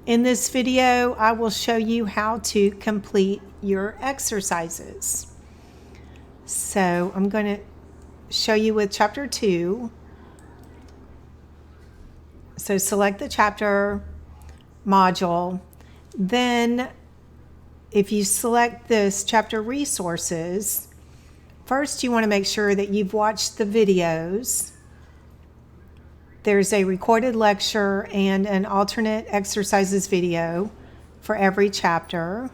In this video, I will show you how to complete your exercises. So I'm going to show you with chapter 2. So select the chapter module. Then if you select this chapter resources, first you want to make sure that you've watched the videos. There's a recorded lecture and an alternate exercises video for every chapter.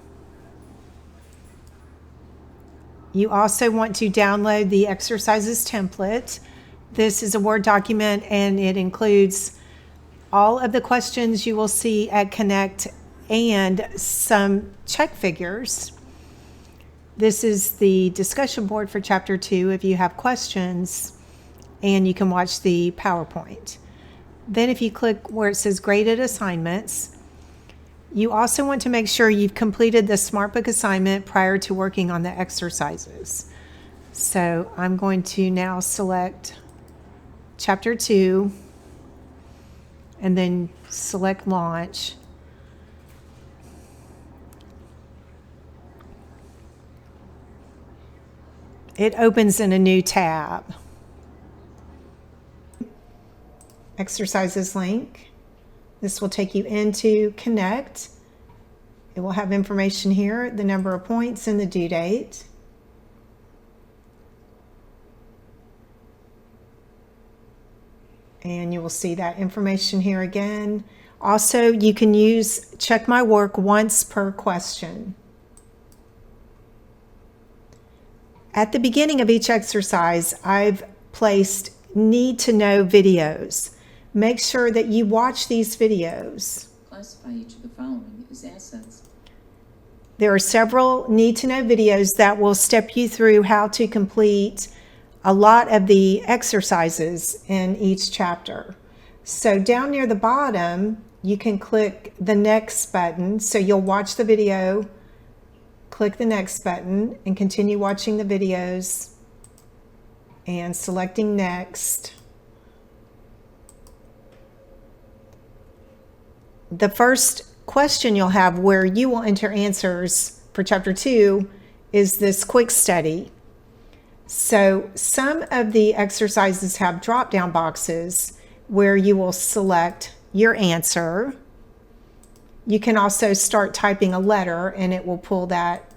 You also want to download the exercises template. This is a Word document and it includes all of the questions you will see at Connect and some check figures. This is the discussion board for chapter 2 if you have questions, and you can watch the PowerPoint. Then if you click where it says graded assignments, you also want to make sure you've completed the SmartBook assignment prior to working on the exercises. So I'm going to now select chapter 2 and then select launch. It opens in a new tab. Exercises link. This will take you into Connect. It will have information here, the number of points and the due date. And you will see that information here again. Also, you can use check my work once per question. At the beginning of each exercise, I've placed need to know videos. Make sure that you watch these videos. Classify each of the following as assets. There are several need to know videos that will step you through how to complete a lot of the exercises in each chapter. So down near the bottom, you can click the next button. So you'll watch the video, click the next button, and continue watching the videos and selecting next. The first question you'll have where you will enter answers for chapter 2 is this quick study. So some of the exercises have drop-down boxes where you will select your answer. You can also start typing a letter and it will pull that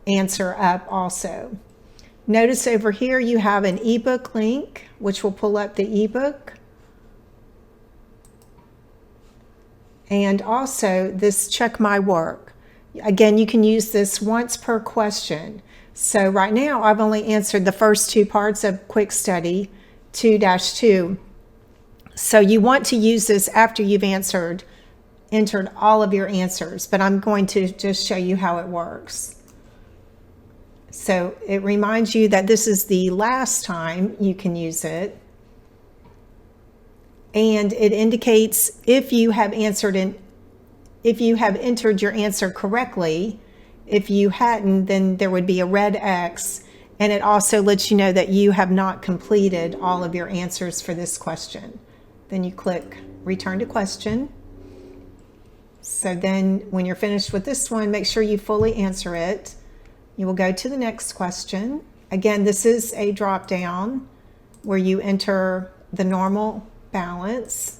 answer up also. Notice over here you have an ebook link, which will pull up the ebook. And also this check my work. Again, you can use this once per question. So right now I've only answered the first 2 parts of quick study 2-2. So you want to use this after you've entered all of your answers, but I'm going to just show you how it works. So it reminds you that this is the last time you can use it. And it indicates if you have entered your answer correctly. If you hadn't, then there would be a red X, and it also lets you know that you have not completed all of your answers for this question. Then you click return to question. So then when you're finished with this one, make sure you fully answer it. You will go to the next question. Again, this is a drop down where you enter the normal balance.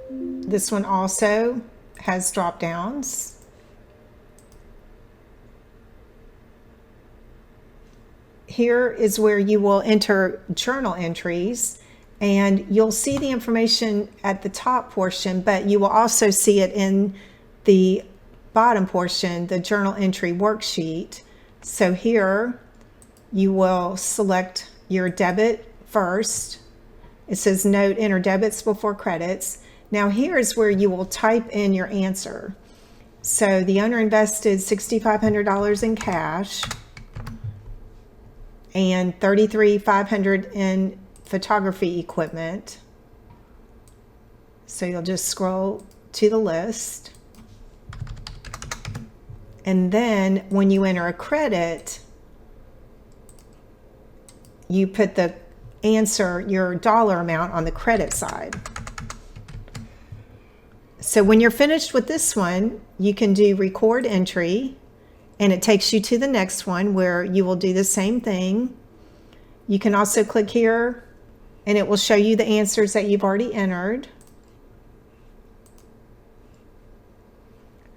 This one also has drop downs. Here is where you will enter journal entries, and you'll see the information at the top portion, but you will also see it in the bottom portion, the journal entry worksheet. So here you will select your debit first. It says note enter debits before credits. Now here is where you will type in your answer. So the owner invested $6,500 in cash and $33,500 in photography equipment. So you'll just scroll to the list. And then when you enter a credit, you put the answer your dollar amount on the credit side. So when you're finished with this one, you can do record entry, and it takes you to the next one where you will do the same thing. You can also click here and it will show you the answers that you've already entered.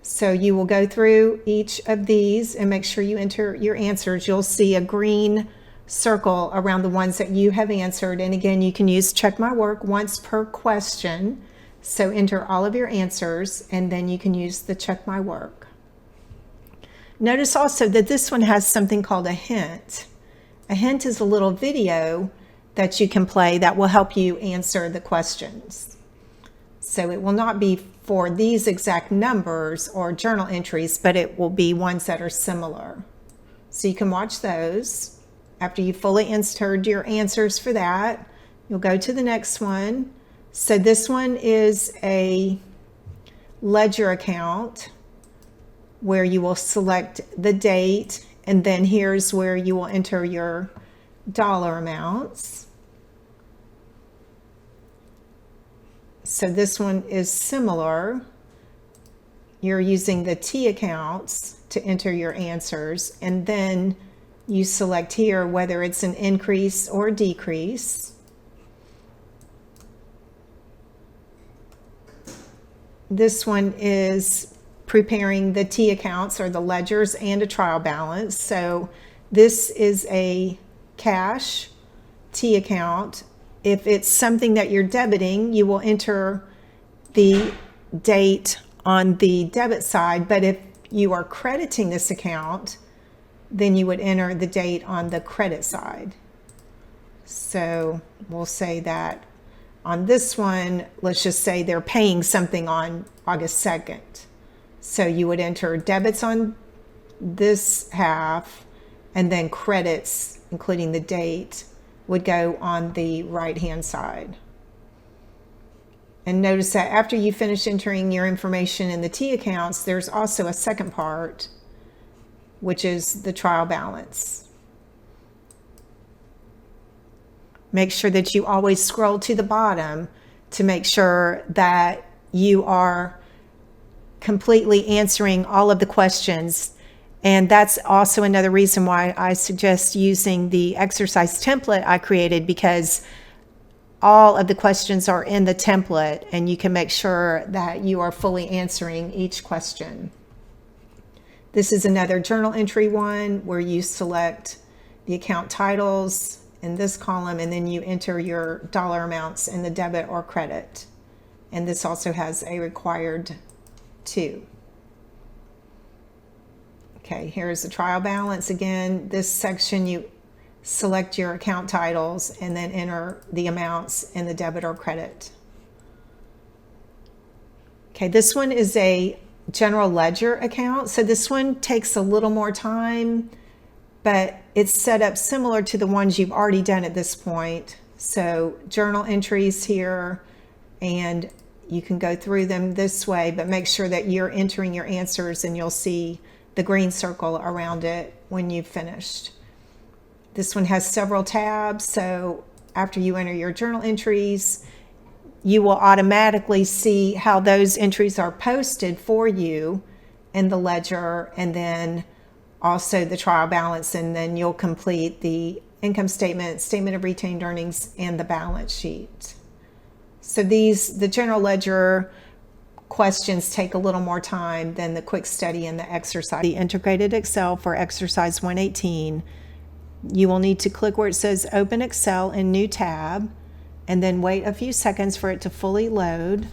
So you will go through each of these and make sure you enter your answers. You'll see a green circle around the ones that you have answered. And again, you can use check my work once per question. So enter all of your answers and then you can use the check my work. Notice also that this one has something called a hint. A hint is a little video that you can play that will help you answer the questions. So it will not be for these exact numbers or journal entries, but it will be ones that are similar. So you can watch those. After you fully entered your answers for that, you'll go to the next one. So this one is a ledger account where you will select the date, and then here's where you will enter your dollar amounts. So this one is similar. You're using the T accounts to enter your answers, and then you select here whether it's an increase or a decrease. This one is preparing the T accounts or the ledgers and a trial balance. So this is a cash T account. If it's something that you're debiting, you will enter the date on the debit side, but if you are crediting this account, then you would enter the date on the credit side. So we'll say that on this one, let's just say they're paying something on August 2nd. So you would enter debits on this half, and then credits, including the date, would go on the right-hand side. And notice that after you finish entering your information in the T accounts, there's also a second part, which is the trial balance. Make sure that you always scroll to the bottom to make sure that you are completely answering all of the questions. And that's also another reason why I suggest using the exercise template I created, because all of the questions are in the template and you can make sure that you are fully answering each question. This is another journal entry one where you select the account titles in this column, and then you enter your dollar amounts in the debit or credit. And this also has a required 2. Okay, here's the trial balance again. This section, you select your account titles and then enter the amounts in the debit or credit. Okay, this one is a general ledger account. So this one takes a little more time, but it's set up similar to the ones you've already done at this point. So journal entries here, and you can go through them this way, but make sure that you're entering your answers and you'll see the green circle around it when you've finished. This one has several tabs, so after you enter your journal entries, you will automatically see how those entries are posted for you in the ledger, and then also the trial balance, and then you'll complete the income statement, statement of retained earnings, and the balance sheet. So the general ledger questions take a little more time than the quick study and the exercise. The integrated Excel for exercise 118, you will need to click where it says open Excel in new tab, and then wait a few seconds for it to fully load.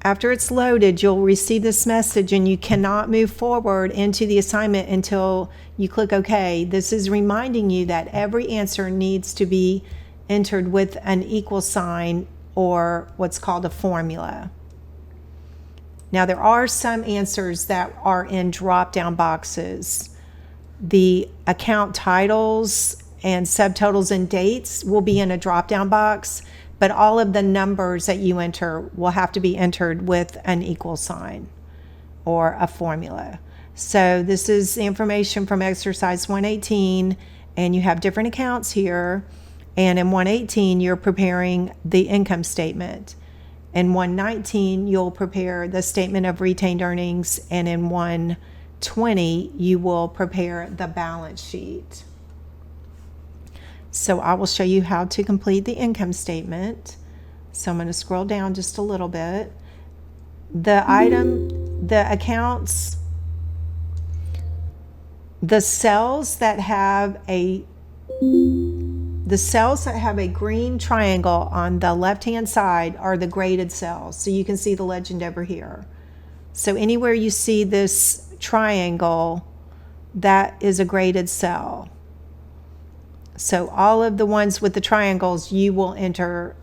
After it's loaded, you'll receive this message and you cannot move forward into the assignment until you click OK. This is reminding you that every answer needs to be entered with an equal sign, or what's called a formula. Now, there are some answers that are in drop-down boxes. The account titles and subtotals and dates will be in a drop-down box, but all of the numbers that you enter will have to be entered with an equal sign. or a formula. So this is the information from exercise 118, and you have different accounts here. And in 118, you're preparing the income statement. In 119, you'll prepare the statement of retained earnings, and in 120, you will prepare the balance sheet. So I will show you how to complete the income statement. So I'm going to scroll down just a little bit. The accounts, the cells that have a green triangle on the left-hand side are the graded cells. So you can see the legend over here. So anywhere you see this triangle, that is a graded cell. So all of the ones with the triangles, you will enter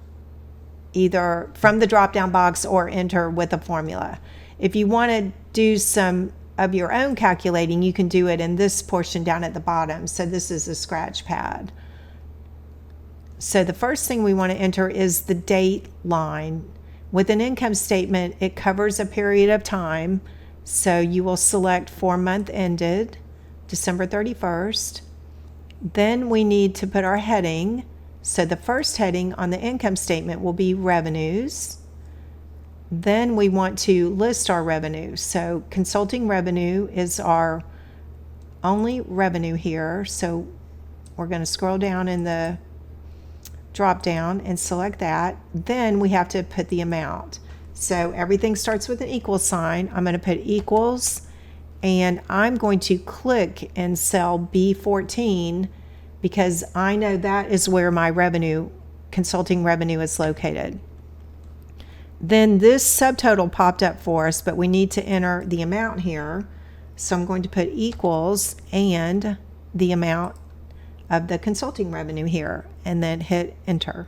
either from the drop-down box or enter with a formula. If you want to do some of your own calculating, you can do it in this portion down at the bottom. So this is a scratch pad. So the first thing we want to enter is the date line. With an income statement, it covers a period of time. So you will select for month ended, December 31st. Then we need to put our heading. So the first heading on the income statement will be revenues. Then we want to list our revenue. So consulting revenue is our only revenue here. So we're going to scroll down in the drop down and select that. Then we have to put the amount. So everything starts with an equal sign. I'm going to put equals, and I'm going to click in cell B14 because I know that is where my revenue, consulting revenue, is located. Then this subtotal popped up for us, but we need to enter the amount here. So I'm going to put equals and the amount of the consulting revenue here, and then hit enter.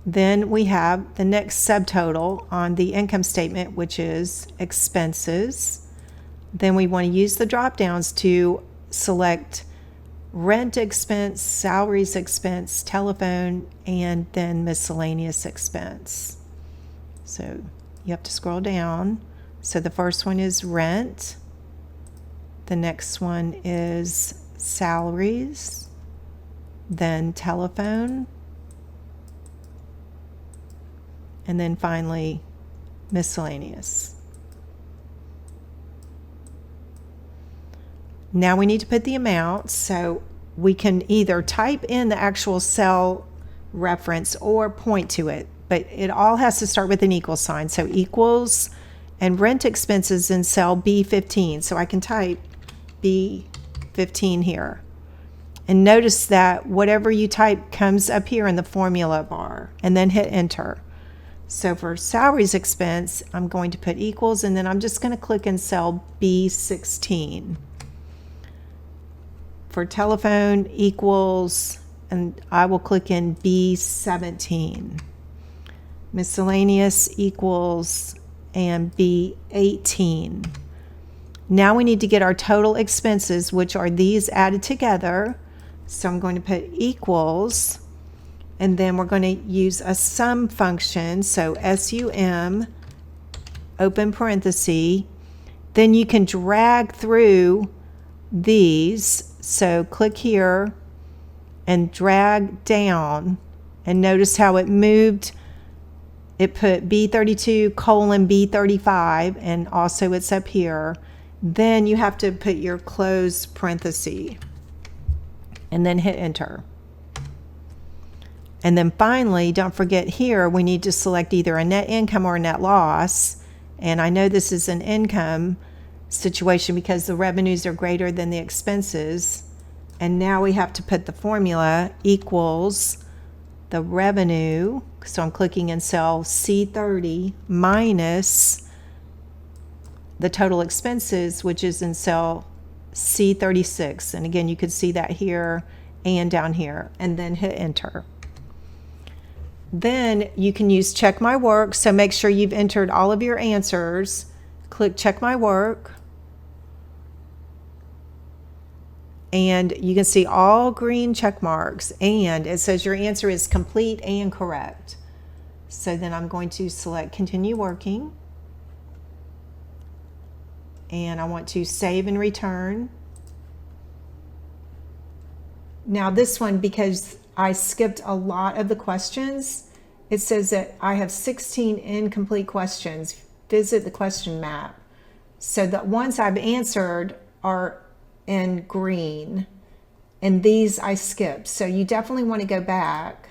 Then we have the next subtotal on the income statement, which is expenses. Then we want to use the drop downs to select rent expense, salaries expense, telephone, and then miscellaneous expense. So you have to scroll down. So the first one is rent. The next one is salaries, then telephone, and then finally miscellaneous. Now we need to put the amount, so we can either type in the actual cell reference or point to it, but it all has to start with an equal sign. So equals and rent expenses in cell B15. So I can type B15 here. And notice that whatever you type comes up here in the formula bar, and then hit enter. So for salaries expense, I'm going to put equals, and then I'm just going to click in cell B16. For telephone, equals, and I will click in B17. Miscellaneous, equals, and B18. Now we need to get our total expenses, which are these added together. So I'm going to put equals, and then we're going to use a sum function. So SUM, open parenthesis. Then you can drag through these. So click here and drag down, and notice how it moved. It put B32 colon B35, and also it's up here. Then you have to put your close parenthesis and then hit enter. And then finally, don't forget here, we need to select either a net income or a net loss. And I know this is an income situation because the revenues are greater than the expenses. And now we have to put the formula equals the revenue. So I'm clicking in cell C30 minus the total expenses, which is in cell C36. And again, you could see that here and down here, and then hit enter. Then you can use check my work. So make sure you've entered all of your answers. Click check my work. And you can see all green check marks, and it says your answer is complete and correct. So then I'm going to select continue working. and I want to save and return. Now this one, because I skipped a lot of the questions, it says that I have 16 incomplete questions. Visit the question map. So the ones I've answered are in green, and these I skipped. So you definitely want to go back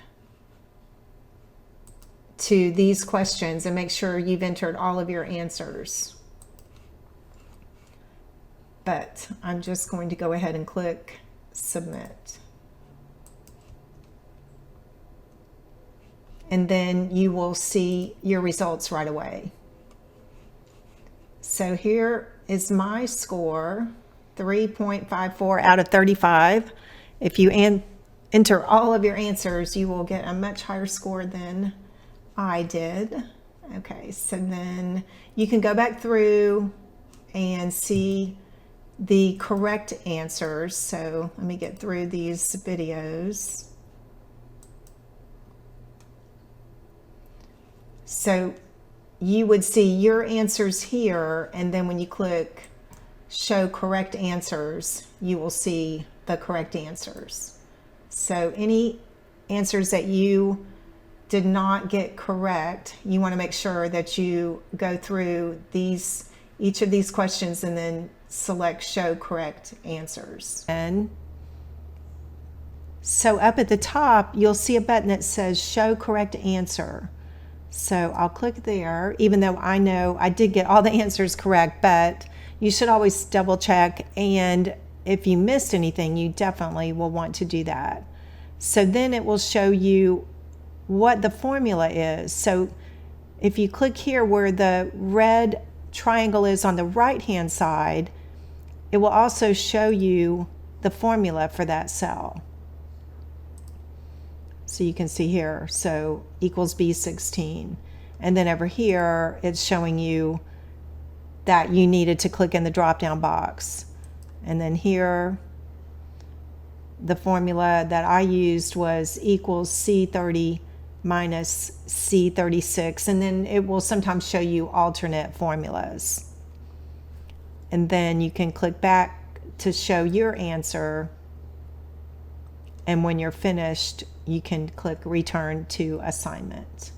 to these questions and make sure you've entered all of your answers. But I'm just going to go ahead and click submit. And then you will see your results right away. So here is my score, 3.54 out of 35. If you enter all of your answers, you will get a much higher score than I did. Okay, so then you can go back through and see the correct answers. So let me get through these videos. So you would see your answers here, and then when you click show correct answers, you will see the correct answers. So any answers that you did not get correct, you want to make sure that you go through each of these questions and then select show correct answers. And so up at the top, you'll see a button that says show correct answer. So I'll click there, even though I know I did get all the answers correct, but you should always double check. And if you missed anything, you definitely will want to do that. So then it will show you what the formula is. So if you click here where the red triangle is on the right-hand side, it will also show you the formula for that cell. So you can see here, so equals B16. And then over here, it's showing you that you needed to click in the drop-down box. And then here, the formula that I used was equals C30 minus C36. And then it will sometimes show you alternate formulas. And then you can click back to show your answer. And when you're finished, you can click return to assignment.